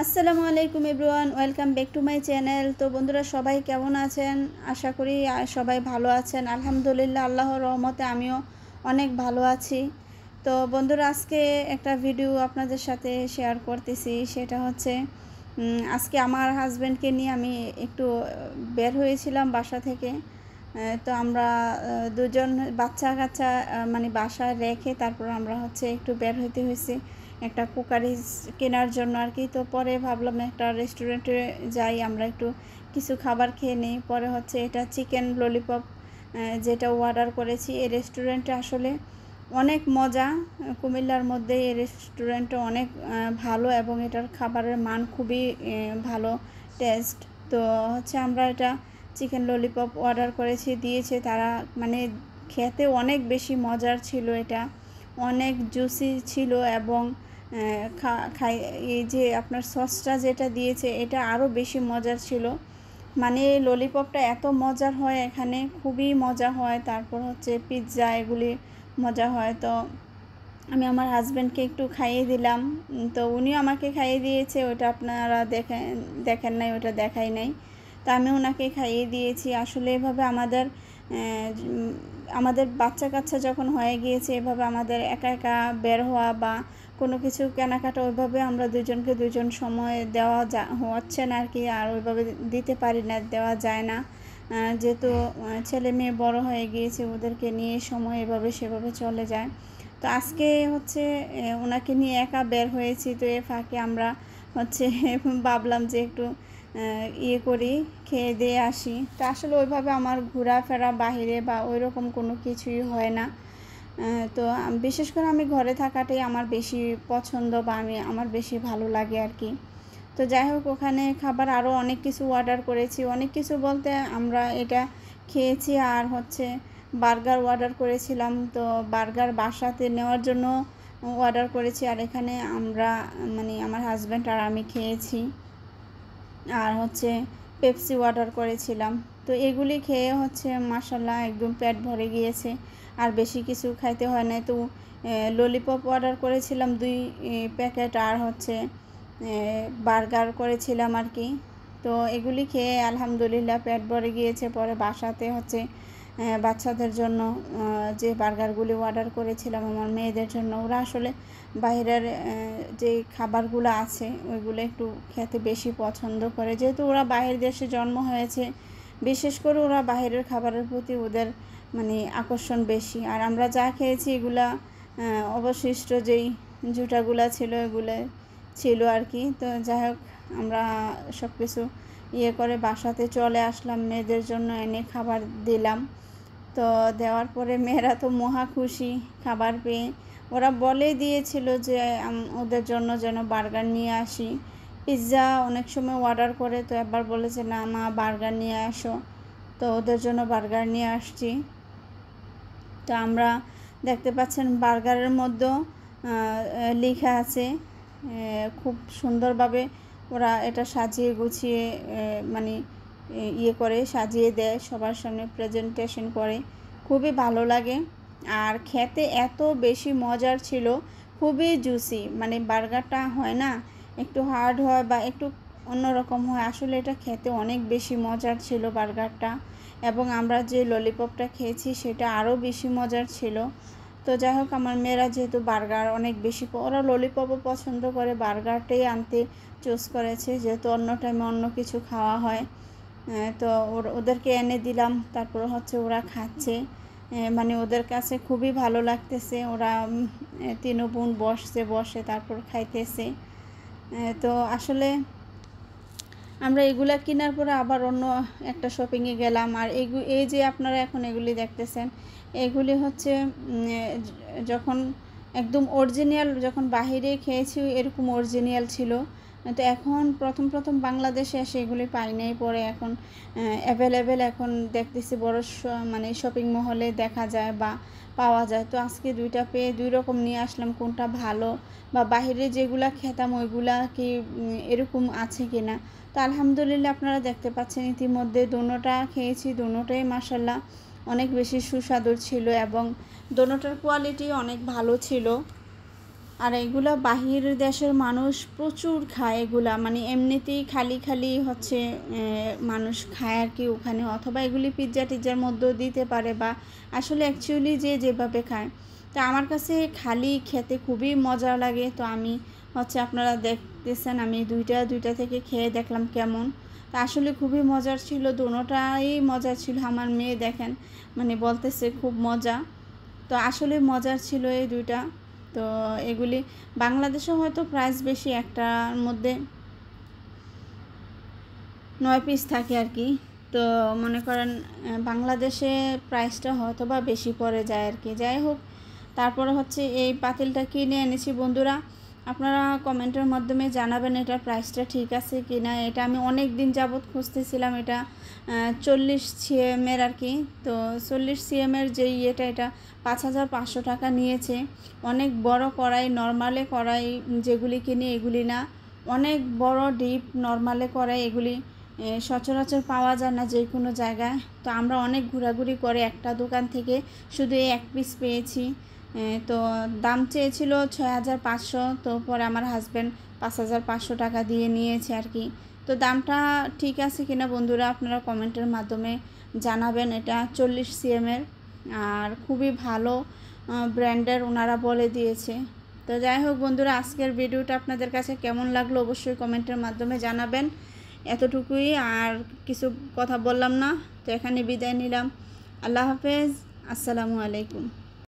আসসালামু আলাইকুম everyone, welcome back to my channel. তো বন্ধুরা, সবাই কেমন আছেন? আশা করি সবাই ভালো আছেন। আলহামদুলিল্লাহ, আল্লাহর রহমতে আমিও অনেক ভালো আছি। তো বন্ধুরা, আজকে একটা ভিডিও আপনাদের সাথে শেয়ার করতেছি। সেটা হচ্ছে আজকে আমার হাজব্যান্ডকে নিয়ে আমি একটু বের হয়েছিলাম বাসা থেকে। তো আমরা দুজন বাচ্চা কাচ্চা মানে বাসায় রেখে তারপর আমরা হচ্ছে একটু বের হইতে হয়েছি একটা কুকারিজ কেনার জন্য আর কি। তো পরে ভাবলাম একটা রেস্টুরেন্টে যাই, আমরা একটু কিছু খাবার খেয়ে নিই। পরে হচ্ছে এটা চিকেন ললিপপ যেটা অর্ডার করেছি। এই রেস্টুরেন্টে আসলে অনেক মজা। কুমিল্লার মধ্যে এই রেস্টুরেন্টটা অনেক ভালো এবং এটার খাবারের মান খুবই ভালো, টেস্ট। তো হচ্ছে আমরা এটা চিকেন ললিপপ অর্ডার করেছি, দিয়েছে তারা। মানে খেতে অনেক বেশি মজার ছিল, এটা অনেক জুসি ছিল এবং খাই এই যে আপনার সসটা যেটা দিয়েছে এটা আরও বেশি মজার ছিল। মানে ললিপপটা এত মজার হয় এখানে, খুবই মজা হয়। তারপর হচ্ছে পিৎজা, এগুলি মজা হয়। তো আমি আমার হাজব্যান্ডকে একটু খাইয়ে দিলাম। তো উনিও আমাকে খাইয়ে দিয়েছে। ওটা আপনারা দেখেন নাই, ওটা দেখাই নাই। তো আমি ওনাকে খাইয়ে দিয়েছি। আসলে এভাবে আমাদের বাচ্চা কাচ্চা যখন হয়ে গিয়েছে, এভাবে আমাদের একা একা বের হওয়া বা কোনো কিছু কেনাকাটা ওইভাবে আমরা দুজনকে দুজন সময় দেওয়া হচ্ছে না আর কি। আর ওইভাবে দিতে পারি না, দেওয়া যায় না। যেহেতু ছেলে মেয়ে বড় হয়ে গিয়েছে, ওদেরকে নিয়ে সময় এভাবে সেভাবে চলে যায়। তো আজকে হচ্ছে ওনাকে নিয়ে একা বের হয়েছি। তো এ ফাঁকে আমরা হচ্ছে ভাবলাম যে একটু ইয়ে করি, খেয়ে দিয়ে আসি। তো আসলে ওইভাবে আমার ঘোরাফেরা বাহিরে বা ওই রকম কোনো কিছুই হয় না। তো বিশেষ করে আমি ঘরে থাকাটাই আমার বেশি পছন্দ বা আমার বেশি ভালো লাগে আর কি। তো যাই হোক, ওখানে খাবার আরও অনেক কিছু অর্ডার করেছি। অনেক কিছু বলতে আমরা এটা খেয়েছি আর হচ্ছে বার্গার অর্ডার করেছিলাম। তো বার্গার বাসাতে নেওয়ার জন্য অর্ডার করেছি। আর এখানে আমরা মানে আমার হাজব্যান্ড আর আমি খেয়েছি। আর হচ্ছে পেপসি অর্ডার করেছিলাম। তো এগুলি খেয়ে হচ্ছে মাশাল্লাহ একদম পেট ভরে গিয়েছে, আর বেশি কিছু খাইতে হয় না। তো ললিপপ অর্ডার করেছিলাম 2 প্যাকেট, আর হচ্ছে বার্গার করেছিলাম আর কি। তো এগুলি খেয়ে আলহামদুলিল্লাহ পেট ভরে গিয়েছে। পরে বাসাতে হচ্ছে বাচ্চাদের জন্য যে বার্গারগুলি অর্ডার করেছিলাম আমার মেয়েদের জন্য, ওরা আসলে বাইরের যে খাবারগুলো আছে ওইগুলো একটু খেতে বেশি পছন্দ করে। যেহেতু ওরা বাইরের দেশে জন্ম হয়েছে, বিশেষ করে ওরা বাইরের খাবারের প্রতি ওদের মানে আকর্ষণ বেশি। আর আমরা যা খেয়েছি এগুলা অবশিষ্ট যেই জুটাগুলা ছিল এগুলো ছিল আর কি। তো যাই হোক, আমরা সব কিছু ইয়ে করে বাসাতে চলে আসলাম, মেয়েদের জন্য এনে খাবার দিলাম। তো দেওয়ার পরে মেয়েরা তো মহা খুশি খাবার পেয়ে। ওরা বলে দিয়েছিল যে ওদের জন্য যেন বার্গার নিয়ে আসি। পিৎজা অনেক সময় অর্ডার করে, তো একবার বলেছে না মা বার্গার নিয়ে আসো। তো ওদের জন্য বার্গার নিয়ে আসছি। তো আমরা দেখতে পাচ্ছেন বার্গারের মধ্যেও লেখা আছে। খুব সুন্দরভাবে ওরা এটা সাজিয়ে গুছিয়ে মানে ইয়ে করে সাজিয়ে দেয়, সবার সামনে প্রেজেন্টেশন করে। খুবই ভালো লাগে আর খেতে এত বেশি মজার ছিল, খুবই জুসি। মানে বার্গারটা হয় না, একটু হার্ড হয় বা একটু অন্যরকম হয়, আসলে এটা খেতে অনেক বেশি মজার ছিল বার্গারটা। এবং আমরা যে ললিপপটা খেয়েছি সেটা আরও বেশি মজার ছিল। তো যাই হোক, আমার মেয়েরা যেহেতু বার্গার অনেক বেশি, ওরা ললিপপও পছন্দ করে, বার্গারটাই আনতে চুজ করেছে, যেহেতু অন্য টাইমে অন্য কিছু খাওয়া হয়। তো ওদেরকে এনে দিলাম, তারপর হচ্ছে ওরা খাচ্ছে। মানে ওদের কাছে খুবই ভালো লাগতেছে। ওরা 3 বোন বসে তারপর খাইতেছে। তো আসলে আমরা এগুলা কেনার পরে আবার অন্য একটা শপিংয়ে গেলাম। আর এই যে আপনারা এখন এগুলি দেখতেছেন, এগুলি হচ্ছে যখন একদম অরিজিনাল, যখন বাহিরে খেয়েছি এরকম অরিজিনাল ছিল। তো এখন প্রথম বাংলাদেশে এসে এগুলি পাই নাই, পরে এখন অ্যাভেলেবেল এখন দেখতেছি বড় মানে শপিং মহলে দেখা যায় বা পাওয়া যায়। তো আজকে দুইটা পেয়ে 2 রকম নিয়ে আসলাম, কোনটা ভালো বা বাহিরে যেগুলা খেতাম ওইগুলা কি এরকম আছে কি না। তো আলহামদুলিল্লাহ আপনারা দেখতে পাচ্ছেন ইতিমধ্যে দোনোটা খেয়েছি, দোনোটাই মাশাল্লাহ অনেক বেশি সুস্বাদু ছিল এবং দোনোটার কোয়ালিটি অনেক ভালো ছিল। আর এগুলা বাহির দেশের মানুষ প্রচুর খায় এগুলা, মানে এমনিতেই খালি খালি হচ্ছে মানুষ খায় আর কি ওখানে, অথবা এগুলি পিৎজা টিজ্জার মধ্যেও দিতে পারে, বা আসলে অ্যাকচুয়ালি যে যেভাবে খায়। তো আমার কাছে খালি খেতে খুবই মজা লাগে। তো আমি হচ্ছে আপনারা দেখতেছেন আমি দুইটা থেকে খেয়ে দেখলাম কেমন। তো আসলে খুবই মজার ছিল, দুটোটাই মজার ছিল। আমার মেয়ে দেখেন মানে বলতেছে খুব মজা। তো আসলে মজার ছিল এই দুইটা। তো এগুলি বাংলাদেশে হয়তো প্রাইস বেশি, একটার মধ্যে 9 পিস থাকে আর কি। তো মনে করেন বাংলাদেশে প্রাইসটা হয়তো বা বেশি পড়ে যায় আর কি। যাই হোক, তারপরে হচ্ছে এই পাতিলটা কিনে এনেছি বন্ধুরা। আপনারা কমেন্টের মাধ্যমে জানাবেন এটার প্রাইসটা ঠিক আছে কি না। এটা আমি অনেক দিন যাবৎ খুঁজতেছিলাম। এটা 40 সিএমের আর কি। তো 40 সিএমের যে এটা 5500 টাকা নিয়েছে। অনেক বড় কড়াই, নর্মালে কড়াই যেগুলি কিনি এগুলি না, অনেক বড় ডিপ নর্মালে কড়াই, এগুলি সচরাচর পাওয়া যায় না যে কোনো জায়গায়। তো আমরা অনেক ঘোরাঘুরি করে একটা দোকান থেকে শুধু এই এক পিস পেয়েছি। তো দাম চেয়েছিল 6500, তো পরে আমার হাজব্যান্ড 5500 টাকা দিয়ে নিয়েছে আর কি। তো দামটা ঠিক আছে কিনা বন্ধুরা আপনারা কমেন্টের মাধ্যমে জানাবেন। এটা 40 সিএমের আর খুবই ভালো ব্র্যান্ডের ওনারা বলে দিয়েছে। তো যাই হোক বন্ধুরা, আজকের ভিডিওটা আপনাদের কাছে কেমন লাগলো অবশ্যই কমেন্টের মাধ্যমে জানাবেন। এতটুকুই, আর কিছু কথা বললাম না। তো এখানে বিদায় নিলাম। আল্লাহ হাফেজ, আসসালামু আলাইকুম।